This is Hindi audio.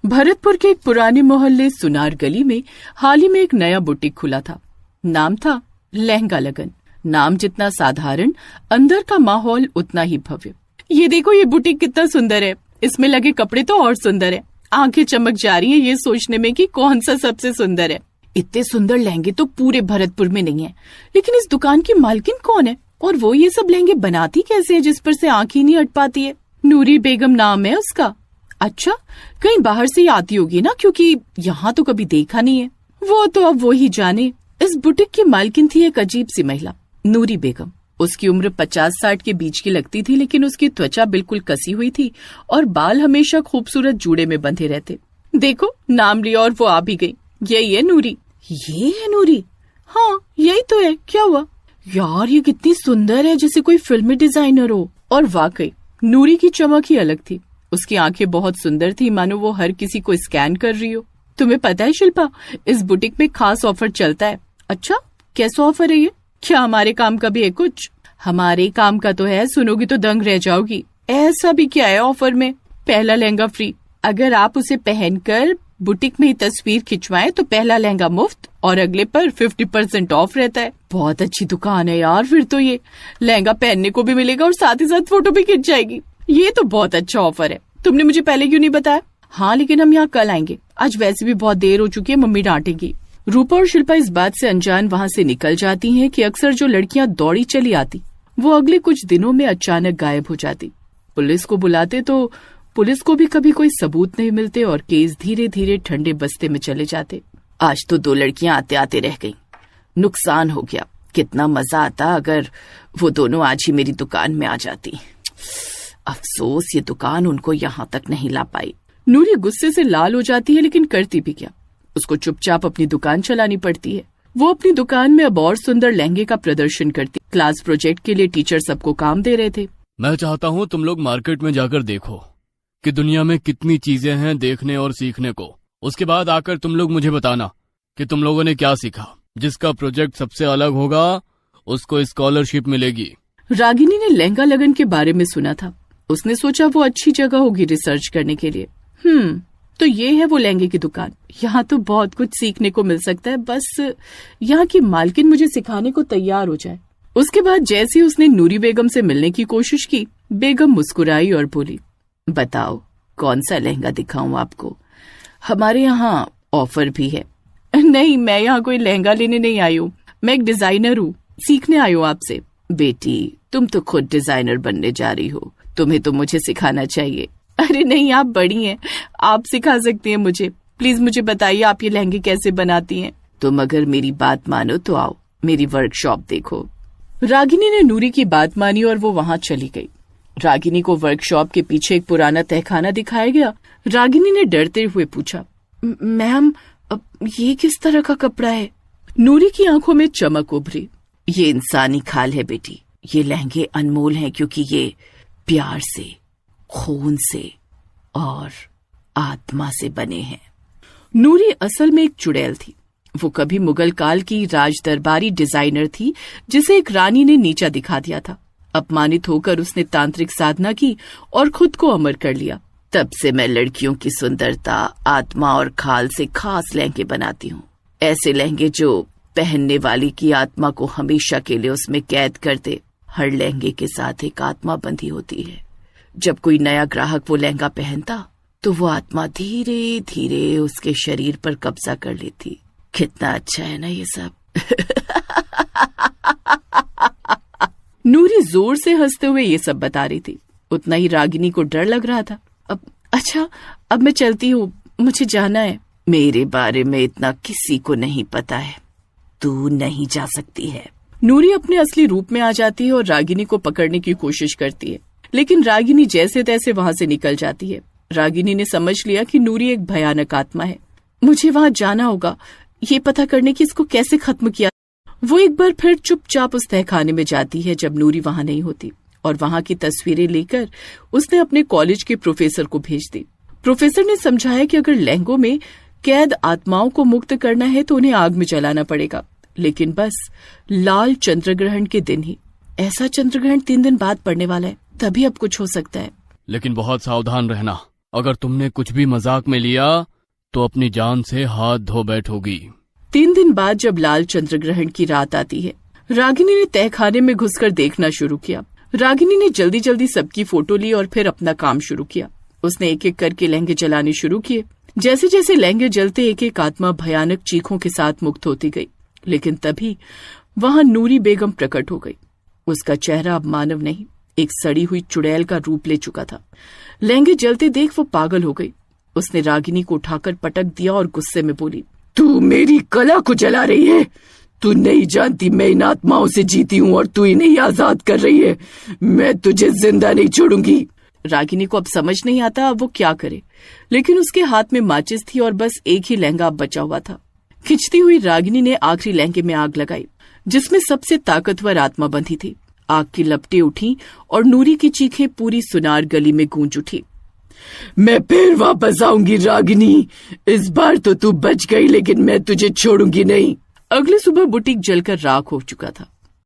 भरतपुर के एक पुराने मोहल्ले सुनार गली में हाल ही में एक नया बुटीक खुला था। नाम था लहंगा लगन। नाम जितना साधारण, अंदर का माहौल उतना ही भव्य। ये देखो, ये बुटीक कितना सुंदर है। इसमें लगे कपड़े तो और सुंदर है। आंखें चमक जा रही हैं ये सोचने में कि कौन सा सबसे सुंदर है। इतने सुंदर लहंगे तो पूरे भरतपुर में नहीं है, लेकिन इस दुकान की मालकिन कौन है और वो ये सब लहंगे बनाती कैसे है जिस पर से आंख ही नहीं हट पाती है। नूरी बेगम नाम है उसका। अच्छा, कहीं बाहर से ही आती होगी ना, क्योंकि यहाँ तो कभी देखा नहीं है। वो तो अब वो ही जाने। इस बुटीक की मालकिन थी एक अजीब सी महिला, नूरी बेगम। उसकी उम्र 50-60 के बीच की लगती थी, लेकिन उसकी त्वचा बिल्कुल कसी हुई थी और बाल हमेशा खूबसूरत जूड़े में बंधे रहते। देखो, नाम लिया और वो आ भी गई। यही है नूरी। ये है नूरी? हाँ, यही तो है। क्या हुआ? यार, ये कितनी सुंदर है, जैसे कोई फिल्मी डिजाइनर हो। और वाकई नूरी की चमक ही अलग थी। उसकी आंखें बहुत सुंदर थी, मानो वो हर किसी को स्कैन कर रही हो। तुम्हें पता है शिल्पा, इस बुटीक में खास ऑफर चलता है। अच्छा, कैसा ऑफर है ये? क्या हमारे काम का भी है कुछ? हमारे काम का तो है, सुनोगी तो दंग रह जाओगी। ऐसा भी क्या है ऑफर में? पहला लहंगा फ्री। अगर आप उसे पहनकर बुटीक में ही तस्वीर खिंचवाएं तो पहला लहंगा मुफ्त और अगले पर 50% ऑफ रहता है। बहुत अच्छी दुकान है यार। फिर तो ये लहंगा पहनने को भी मिलेगा और साथ ही साथ फोटो भी खिंच जाएगी। ये तो बहुत अच्छा ऑफर है। तुमने मुझे पहले क्यों नहीं बताया? हाँ, लेकिन हम यहाँ कल आएंगे। आज वैसे भी बहुत देर हो चुकी है, मम्मी डांटेगी। रूपा और शिल्पा इस बात से अनजान वहाँ से निकल जाती हैं कि अक्सर जो लड़कियाँ दौड़ी चली आती वो अगले कुछ दिनों में अचानक गायब हो जाती। पुलिस को बुलाते तो पुलिस को भी कभी कोई सबूत नहीं मिलते और केस धीरे धीरे ठंडे बस्ते में चले जाते। आज तो 2 लड़कियां आते आते रह गईं। नुकसान हो गया। कितना मजा आता अगर वो दोनों आज ही मेरी दुकान में आ जाती। अफसोस, ये दुकान उनको यहाँ तक नहीं ला पाई। नूरी गुस्से से लाल हो जाती है, लेकिन करती भी क्या। उसको चुपचाप अपनी दुकान चलानी पड़ती है। वो अपनी दुकान में अब और सुंदर लहंगे का प्रदर्शन करती। क्लास प्रोजेक्ट के लिए टीचर सबको काम दे रहे थे। मैं चाहता हूँ तुम लोग मार्केट में जाकर देखो कि दुनिया में कितनी चीजें हैं देखने और सीखने को। उसके बाद आकर तुम लोग मुझे बताना कि तुम लोगों ने क्या सीखा। जिसका प्रोजेक्ट सबसे अलग होगा उसको स्कॉलरशिप मिलेगी। रागिनी ने लहंगा लगन के बारे में सुना था। उसने सोचा वो अच्छी जगह होगी रिसर्च करने के लिए। तो ये है वो लहंगे की दुकान। यहाँ तो बहुत कुछ सीखने को मिल सकता है, बस यहाँ की मालकिन मुझे सिखाने को तैयार हो जाए। उसके बाद जैसे ही उसने नूरी बेगम से मिलने की कोशिश की, बेगम मुस्कुराई और बोली, बताओ कौन सा लहंगा दिखाऊं आपको? हमारे यहाँ ऑफर भी है। नहीं, मैं यहाँ कोई लहंगा लेने नहीं आई हूँ। मैं एक डिजाइनर हूँ, सीखने आई हूँ आपसे। बेटी, तुम तो खुद डिजाइनर बनने जा रही हो, तुम्हें तो मुझे सिखाना चाहिए। अरे नहीं, आप बड़ी हैं, आप सिखा सकती हैं मुझे। प्लीज मुझे बताइए आप ये लहंगे कैसे बनाती हैं। तुम अगर मेरी बात मानो तो आओ, मेरी वर्कशॉप देखो। रागिनी ने नूरी की बात मानी और वो वहाँ चली गई। रागिनी को वर्कशॉप के पीछे एक पुराना तहखाना दिखाया गया। रागिनी ने डरते हुए पूछा, मैम, ये किस तरह का कपड़ा है? नूरी की आंखों में चमक उभरी। ये इंसानी खाल है बेटी। ये लहंगे अनमोल हैं क्योंकि ये प्यार से, खून से और आत्मा से बने हैं। नूरी असल में एक चुड़ैल थी। वो कभी मुगल काल की राज दरबारी डिजाइनर थी जिसे एक रानी ने नीचा दिखा दिया था। अपमानित होकर उसने तांत्रिक साधना की और खुद को अमर कर लिया। तब से मैं लड़कियों की सुंदरता, आत्मा और खाल से खास लहंगे बनाती हूँ। ऐसे लहंगे जो पहनने वाली की आत्मा को हमेशा के लिए उसमें कैद कर दे। हर लहंगे के साथ एक आत्मा बंधी होती है। जब कोई नया ग्राहक वो लहंगा पहनता तो वो आत्मा धीरे धीरे उसके शरीर पर कब्जा कर लेती। कितना अच्छा है ना ये सब। नूरी जोर से हंसते हुए ये सब बता रही थी। उतना ही रागिनी को डर लग रहा था। अब मैं चलती हूँ, मुझे जाना है। मेरे बारे में इतना किसी को नहीं पता है, तू नहीं जा सकती है। नूरी अपने असली रूप में आ जाती है और रागिनी को पकड़ने की कोशिश करती है, लेकिन रागिनी जैसे तैसे वहाँ से निकल जाती है। रागिनी ने समझ लिया कि नूरी एक भयानक आत्मा है। मुझे वहाँ जाना होगा, ये पता करने की इसको कैसे खत्म किया। वो एक बार फिर चुपचाप उस तहखाने में जाती है जब नूरी वहाँ नहीं होती, और वहाँ की तस्वीरें लेकर उसने अपने कॉलेज के प्रोफेसर को भेज दी। प्रोफेसर ने समझाया कि अगर लहंगों में कैद आत्माओं को मुक्त करना है तो उन्हें आग में जलाना पड़ेगा, लेकिन बस लाल चंद्रग्रहण के दिन ही। ऐसा चंद्रग्रहण 3 दिन बाद पड़ने वाला है, तभी अब कुछ हो सकता है। लेकिन बहुत सावधान रहना, अगर तुमने कुछ भी मजाक में लिया तो अपनी जान से हाथ धो बैठोगी। 3 दिन बाद जब लाल चंद्र ग्रहण की रात आती है, रागिनी ने तहखाने में घुसकर देखना शुरू किया। रागिनी ने जल्दी जल्दी सबकी फोटो ली और फिर अपना काम शुरू किया। उसने एक एक करके लहंगे जलाने शुरू किए। जैसे जैसे लहंगे जलते एक एक आत्मा भयानक चीखों के साथ मुक्त होती गई। लेकिन तभी वहां नूरी बेगम प्रकट हो गई। उसका चेहरा अब मानव नहीं, एक सड़ी हुई चुड़ैल का रूप ले चुका था। लहंगे जलते देख वो पागल हो गई। उसने रागिनी को उठाकर पटक दिया और गुस्से में बोली, तू मेरी कला को जला रही है। तू नहीं जानती मैं इन आत्माओं से जीती हूँ और तू इन्हें आजाद कर रही है। मैं तुझे जिंदा नहीं छोड़ूंगी। रागिनी को अब समझ नहीं आता अब वो क्या करे, लेकिन उसके हाथ में माचिस थी और बस एक ही लहंगा अब बचा हुआ था। खिंचती हुई रागिनी ने आखिरी लहंगे में आग लगाई, जिसमें सबसे ताकतवर आत्मा बंधी थी। आग की लपटें उठी और नूरी की चीखें पूरी सुनार गली में गूंज उठी। मैं फिर वापस आऊंगी रागिनी, इस बार तो तू बच गई, लेकिन मैं तुझे छोड़ूंगी नहीं। अगली सुबह बुटीक जलकर राख हो चुका था।